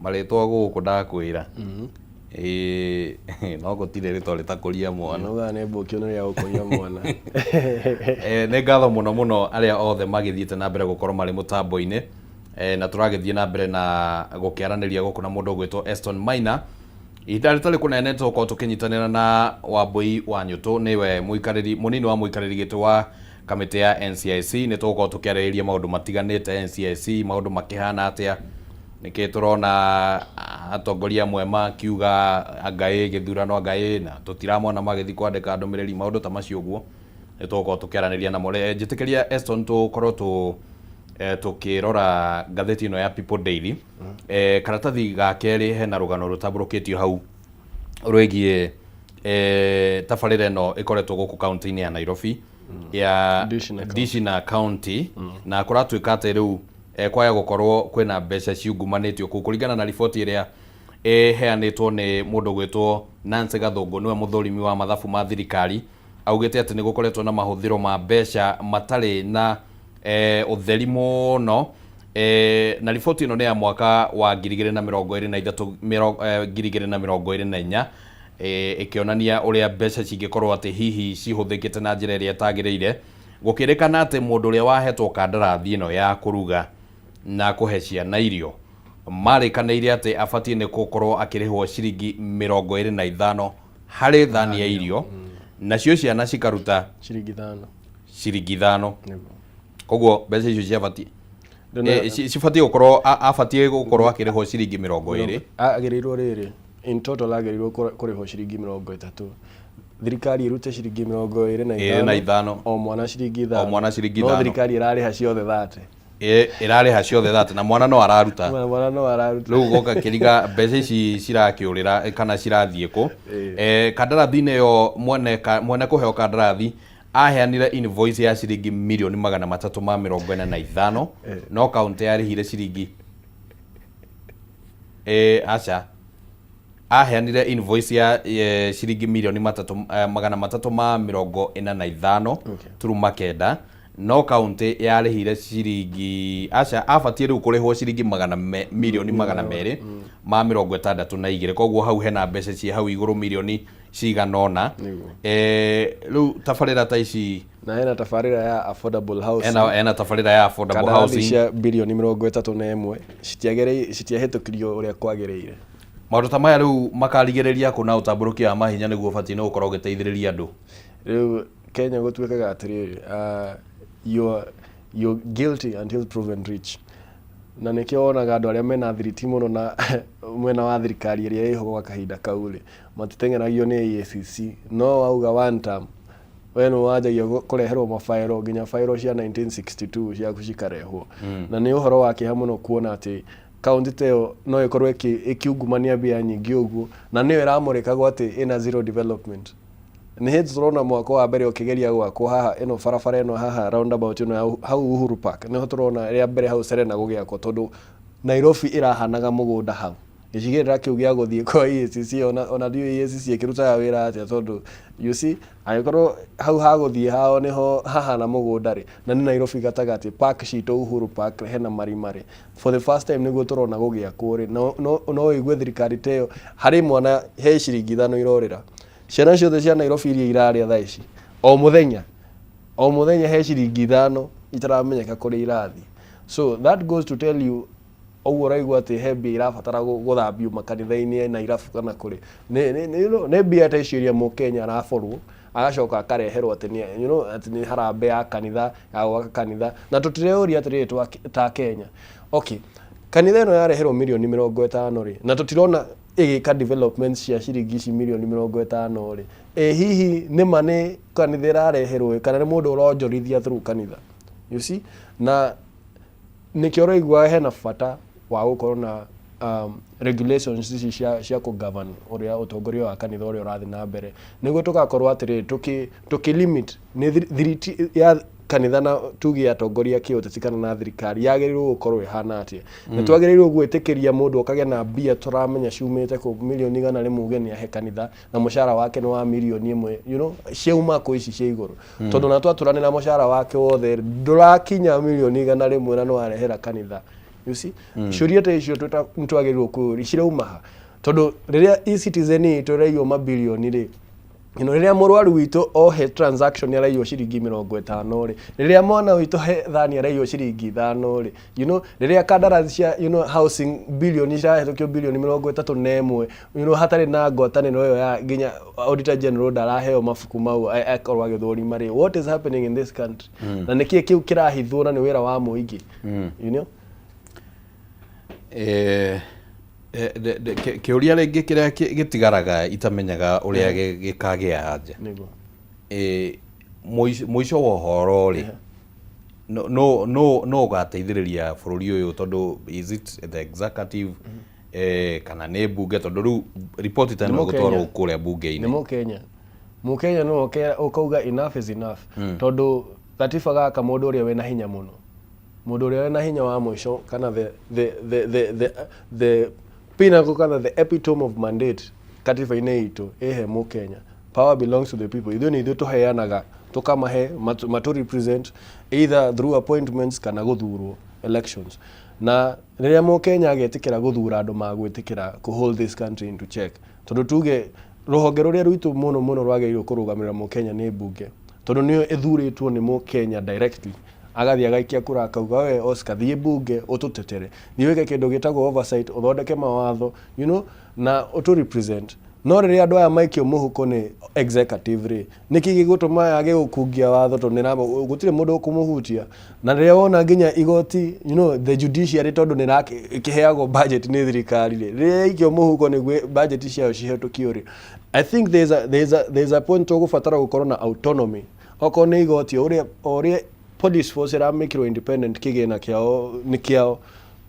maretwa guku ndakwira no gutire ritwa ritakuria mwana no gane mbukio no ya gukoria mwana ne ngatho muno aria othe magithiite na mbere gukorwo mari mutambo-ini na turagithie na mbere na gukiaraniria guku na mundu gwitwo Eston Maina ihinda ritari kunene tuko tukinyitanira na Wambui wa Nyutu niwe muikariri munini wa muikariri gitu wa kamiti ya NCIC ni tuko tukiarĩrĩria maundu matiganite NCIC maundu makihana atia niki turona atongoria mwema kiuga Ngai githurano Ngai na tutiramona magithi kwandika ndumiriri maundu ta macio guo ni tuko tukiaraniria na more njitikiria Eston tukorwo tukirora ngatheti ino ya People Daily karatathi ga keri hena rugano rutamburukitio hau rwegie tabarĩra ĩno ĩkoretwo gũkũ kaunti-inĩ ya Nairobi ya Dishina County na kuratuĩka atĩ rĩu kwaya gũkorwo kwĩna mbeca ciungumanĩtio kũu kũringana na riboti ĩrĩa heanĩtwo nĩ mũndũ gwĩtwo Nancy Gathũngũ nĩwe mũthũrimi wa mathabu ma thirikari augĩte atĩ nĩ gũkoretwo na mahũthĩro ma mbeca matarĩ na utheri muno na riboti ĩno nĩ ya mwaka wa 2023 ikionania uria mbeca cingĩkorwo atĩ hihi cihũthĩkĩte na njĩra ĩrĩa ĩtagĩrĩire gũkĩrĩkana atĩ mũndũ ũrĩa wahetwo kandarathi ĩno ya kũruga na kũhe ciana irio marĩkanĩire atĩ abatie nĩ gũkorwo akĩrĩhwo ciringi 25 harĩ thani ya irio nacio ciana cikaruta ciringi 5 koguo mbeca icio ciabatie cibatie gukorwo abatie gukorwo akĩrĩhwo ciringi 20 agĩrĩirwo rĩrĩ in total agĩrĩirwo kũrĩhwo ciringi 30 thirikari irute ciringi 25 o mwana ciringi 5 no thirikari irarĩha ciothe 30 irarĩha ciothe 30 na mwana no araruta rĩu goka kĩriga mbeca ici cirakĩũrĩra kana cirathiĩ kũ kandarathi-inĩ ĩyo mwene kũheo kandarathi aheanire invoice ya ciringi milioni 345 no kaunti yarĩhire ciringi acha aheanire invoice ya ciringi milioni 345 turuma kenda no kaunti yarĩhire ciringi acha abatie rĩu kũrĩhwo ciringi milioni 262 koguo hau hena mbeca ci hau igũrũ milioni ciganona rĩu tabarĩra ta ici na hena tabarĩra ya affordable housing hena tabarĩra ya affordable housing cia bilioni 31 citiahĩtũkirio ũrĩa kwagĩrĩire maũndũ ta maya rĩu makarigĩrĩria kũ na ũtambũrũkia wa mahinya nĩguo ũbatie nĩ gũkorwo ũgĩteithĩrĩria andũ rĩu Kenya gũtuĩkaga atĩrĩrĩ you're guilty until proven rich na nĩkĩo wonaga andũ arĩa mena thiriti mũno na mwena wa thirikari ĩrĩa ĩho gwa kahinda kau rĩ matitengenagio nĩ EACC no wauga one term wena wajagia kũreherwo mafairo nginya fairo cia 1962 cia cikarehwo na nĩ ũhoro wa kĩeha mũno kuona atĩ kaunti teo no ĩkorwo ĩkiungumania mbia nyingĩ ũguo na nĩyo ĩramũrĩkagwo atĩ ina zero development nĩ hĩndĩ tũrona mwaka wa mbere ũkĩgeria gwakwo haha ĩno barabara ĩno haha roundabout ĩno hau Uhuru Park nĩho tũrona rĩa mbere hau Serena gũgĩakwo tondũ Nairobi ĩrahanaga mũgũnda hau gĩcigĩrĩra kĩu gĩa gũthiĩ kwa EACC ona ndiũ EACC ĩkĩrutaga wĩra atĩa tondũ you see agĩkorwo hau hagũthiĩ hao nĩho hahana mũgũnda rĩ na nĩ Nairobi gatagatĩ park citũ Uhuru Park hena marima-rĩ for the first time nĩguo tũrona gũgĩakwo rĩ no igue thirikari teo harĩ mwana he ciringi 5 irorĩra ciana ciothe cia Nairobi iria irarĩa thaa ici o mũthenya he ciringi 5 itaramenyeka kũrĩa irathiĩ so that goes to tell you oguo raigua atĩ he mbia irabatara gũthambio makanitha-inĩ na irabu kana kũrĩ nĩ mbia ta icio iria mũkenya araborwo agacoka akareherwo atĩ atĩ nĩ harambee ya kanitha ya gwaka kanitha na tũtireuria atĩrĩrĩ ta Kenya okay kanitha ĩno yareherwo milioni 50 rĩ na tũtirona ĩgĩka development cia ciringi ici milioni 50 rĩ hihi nĩma nĩ kanitha ĩrareherwo kana nĩ mũndũ ũronjorithia through kanitha you see na nĩkĩo raigua hena bata wa gũkorwo na regulations ici cia kũgovern ũrĩa ũtongoria wa kanitha ũrĩa ũrathiĩ na mbere nĩguo tũgakorwo atĩrĩrĩ tũkĩlimit nĩ thiriti ya kanitha na tuge atongoria kĩũteti kana na thirikari yagĩrĩirwo gũkorwo ĩhana atĩa nĩ twagĩrĩirwo gwĩtĩkĩria mũndũ ũkagĩa na mbia tũramenya ciumĩte kũ milioni 100 nĩmuge nĩ ahe kanitha na mũcara wake nĩ wa milioni 1 ciauma kũ ici cia igũrũ tondũ na twatũranĩra mũcara wake wothe ndũrakinya milioni 100 na no arehera kanitha you see ciuria ta icio twagĩrĩirwo kũũria ciraumaha tondu riria e-citizen tũraigwo mabilioni ri riria mũrwaru witũ ohe transaction araigwo ciringi 50 ri riria mwana witũ he thani araigwo ciringi 5 ri riria kandarasi cia housing billion cirahetũkio bilioni 31 hatarĩ na ngwatanĩro ĩyo ya nginya auditor general ndaraheo mabuku mau akorwo agĩthũrima ri what is happening in this country na nĩkĩĩ kĩu kĩrahithwo na nĩ wĩra wa mũingĩ kiuria ringi kiria gitigaraga itamenyaga uria gikagĩa anja muico wa horo ri no gateithĩrĩria bũrũri ũyũ tondu is it the executive kana nĩ bunge tondu rĩu report ta no gũtwarwo kũrĩa bunge-inĩ Mukenya no ukauga enough is enough tondu gatiba gaka mũndũ ũrĩa wĩna hinya mũno mũndũ ũrĩa wĩna hinya wa mũico kana the pinnacle kana the epitome of mandate katiba-inĩ itũ ehe Mukenya power belongs to the people ithuĩ nĩ ithuĩ tũheanaga tukamahe matu represent either through appointments kana gũthurwo elections na rĩrĩa Mukenya agetĩkĩra gũthura andũ magwĩtĩkĩra ku hold this country into check tondu tuge rũhonge rũrĩa rwitũ mũno rwagĩrĩirwo kũrũgamĩrĩra Mukenya nĩ bunge tondu nĩyo ĩthurĩtwo nĩ Mukenya directly agathia gaikia kura akauga we Oscar thie bunge ututetere thiweke kindu gitagwo oversight uthondeke mawatho na utu represent no riria andu aya maikio muhuko ni executive ri niki gigutuma yage gukungia watho to nira gutire mundu ukumuhutia na riria wona nginya igoti the judiciary tondu nira kiheagwo budget ni thirikari ri riria ikio muhuko ni budget ciao cihetukio ri I think there's a point to gubatara gukorwo na autonomy oko ni igoti uria police force iramikirwo independent kigena kiao ni kiao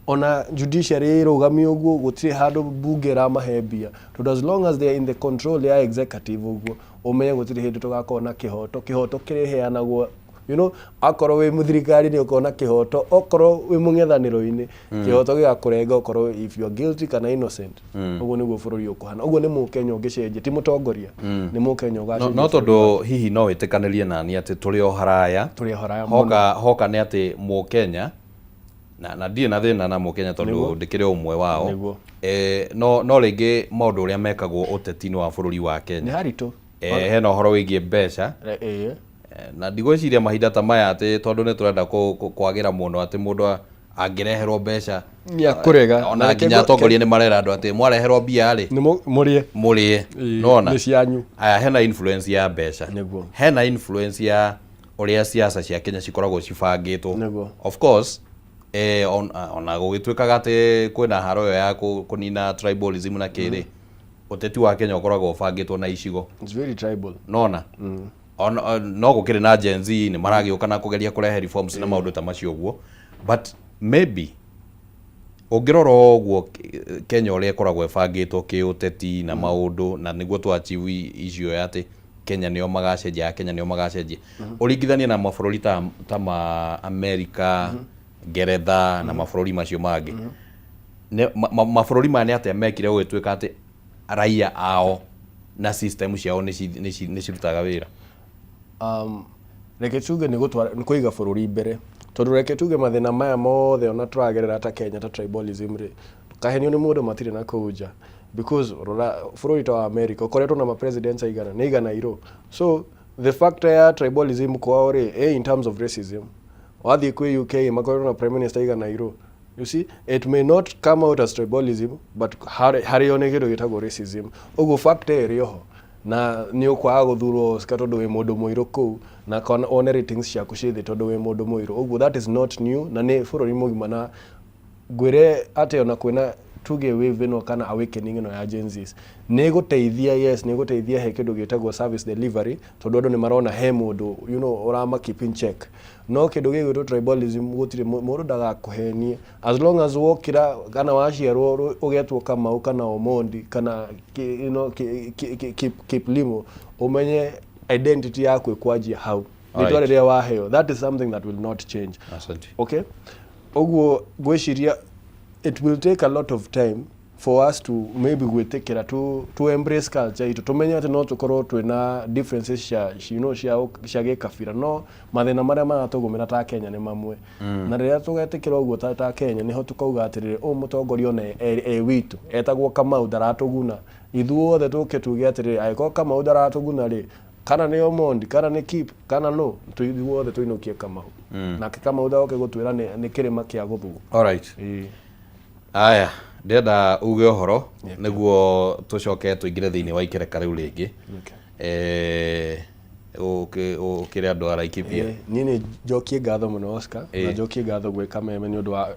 ona judiciary irugamio uguo gutire handu bunge ramahembia to as long as they are in the control ya executive uguo umenye gutire hindu tugakona kihoto kiriheanagwo akorwo wi muthirikari ni ukona kihoto okorwo wi mung'ethaniro-ini kihoto gigakurenga okorwo if you are guilty kana innocent uguo niguo bururi ukuhana uguo ni Mukenya ungicenjia ti mutongoria ni Mukenya ugacenjia no tondu hihi no witikanirie nani ati turi o haraya hoka ni ati Mukenya na ndire na thina na Mukenya tondu ndikire umwe wao no ringi maundu uria mekagwo uteti-ini wa bururi wa Kenya ni haritu hena uhoro wigie mbeca na ndigwiciria mahinda ta maya ati tondu ni turenda kwagira muno ati mundu angireherwo mbeca ya kurega ona nginya atongoria ni marera andu ati mwareherwo mbia ri murie nona ni cianyu aya hena influence ya mbeca hena influence ya uria siasa cia Kenya cikoragwo cibangitwo of course ona gugituikaga ati kwina haro yo ya kunina tribalism na kiri uteti wa Kenya ukoragwo ubangitwo na icigo it's very tribal nona no gukire na Gen Z ni maragiuka na kugeria kurehe reforms na maundu ta macio guo but maybe ungirora uguo Kenya uria ikoragwo ibangitwo kiuteti na maundu na niguo tu achieve icio ya ati Kenya nio magacenjia Kenya nio magacenjia uringithania na mabũrũri ta ma America Ngeretha na mabũrũri macio mangi mabũrũri mane ate mekire gwituika ati raia ao na system ciao ni cirutaga wira reke tuge ni kuiga bũrũri mbere tondu reke tuge mathina maya mothe ona turagerera ta Kenya ta tribalism ri kahenio ni mundu matire na kuja because bũrũri ta wa America ukoretwo na ma presidents aigana ni igana iro so the factor ya tribalism kwao ri in terms of racism wathi kwi UK makoretwo na prime minister igana iro you see it may not come out as tribalism but hari one kindu gitagwo racism uguo factor iriho na ni ukwaga guthurwo tondu wi mundu muiru kuu na one ratings ciaku cithi tondu wi mundu muiru uguo that is not new na ni bururi mugima na gwire ate ona kwina tuge wave no kana awakening no ya Gen Zs ni guteithia he kindu gitagwo service delivery tondu andu ni marona he mundu urama keep in check no kindu gigwitwo tribalism gutire mundu ndagakuhenie as long as wokira kana waciarwo ugetwo Kamau kana Omondi kana keep limo umenye identity yaku ikwanjia hau nitwa riria waheo that is something that will not change asante okay uguo gwiciria it will take a lot of time for us to maybe gwitikira to embrace culture itu tumenye ati no tukorwo twina differences cia gikabira no mathina maria maratugumira ta Kenya ni mamwe na riria tugetikira uguo ta Kenya niho tukauga atiriri mutongoria one witu etagwo Kamau daratuguna ithuothe tuke tuge atiriri aiko Kamau daratuguna ri kana ni Omondi kana ni Kip kana no ithuothe tuinukie Kamau na Kamau daoke gutwira ni kirima kia guthugu. Alright. Aya ndenda uge uhoro niguo tucoke tuingire thiini wa ikereka riu ringi ukire andu a Laikipia ni njokie ngatho muno Oscar na njokie ngatho gwe Kameme ni undu wa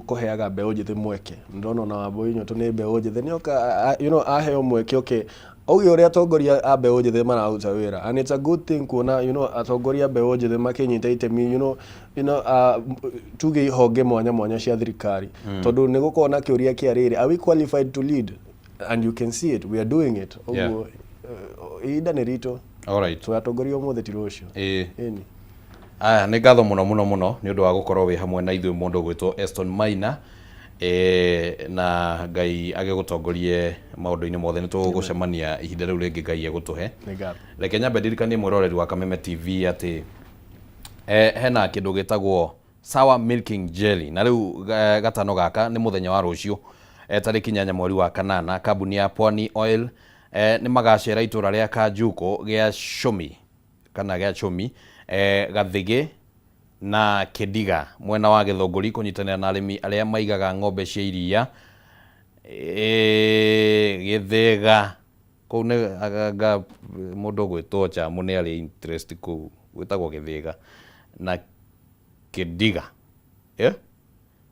kuheaga mbeu njithi mweke ndona na Wambui Nyoto ni mbeu njithi ni oka aheo mweke okay ogi uria atongoria a mbeu njithi mararuta wira and it's a good thing kuona atongoria mbeu njithi makinyita itemi tuge honge mwanya cia thirikari tondu ni gukorwo na kiuria kia riri are we qualified to lead and you can see it we are doing it oguo ida ni rito. Alright. Twatongoria umuthi ti rucio. Eni. Aya ni ngatho muno ni undu wa gukorwo wi hamwe na ithuĩ mundu gwitwo Eston Maina na Ngai agigutongorie maundu-ini mothe ni tugucemania ihinda riu ringi Ngai egutuhe. Reke nyambe ndirikanie mwiroreri wa Kameme TV ati hena kindu gitagwo sour milking jelly na riu gatano gaka ni muthenya wa rucio tariki 8 mweri wa kanana kambuni ya Pwani Oil ni magacera itura ria Kanjuko gia Shomi kana gia Chomi Gathigi na Kediga mwena wa Githunguri kunyitanira na arimi aria maigaga ng'ombe cia iria Githiga kou ni aga mundu gwitwo Chamu ni ari interest kou gwitagwo Githiga na Kediga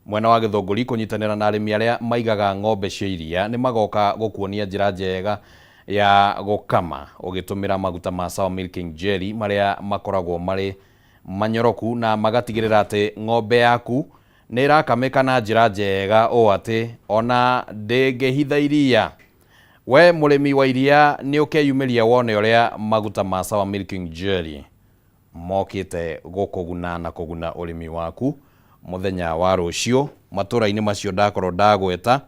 mwena wa Githunguri kunyitanira na arimi aria maigaga ng'ombe cia iria ni magoka gukuonia njira njega ya gukama ugitumira maguta ma sour milking jelly maria makoragwo mari manyoroku na magatigirira ati ng'ombe yaku ni irakamika na njira njega o ati ona ndingihitha iria. We murimi wa iria ni ukeyumiria wone uria maguta ma sour milking jelly mokite gukuguna na kuguna urimi waku muthenya wa rucio matura-ini macio ndakorwo ndagweta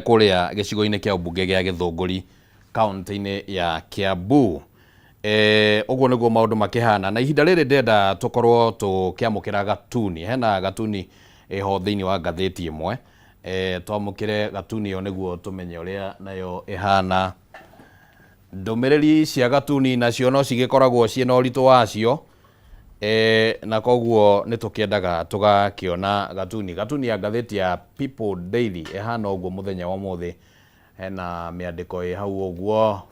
kuria gicigo-ini kia ubunge gia Githunguri kaunti-ini ya Kiambu. Uguo niguo maundu makihana na ihinda riri ndenda tukorwo tukiamukira gatuni hena gatuni ho thiini wa ngatheti imwe twamukire gatuni yo niguo tumenye uria nayo ihana. Ndumiriri cia gatuni nacio no cigikoragwo ciina uritu wacio na koguo ni tukiendaga tugakiona gatuni ya ngatheti ya People Daily ihana uguo muthenya wa muthi hena miandiko hau uguo.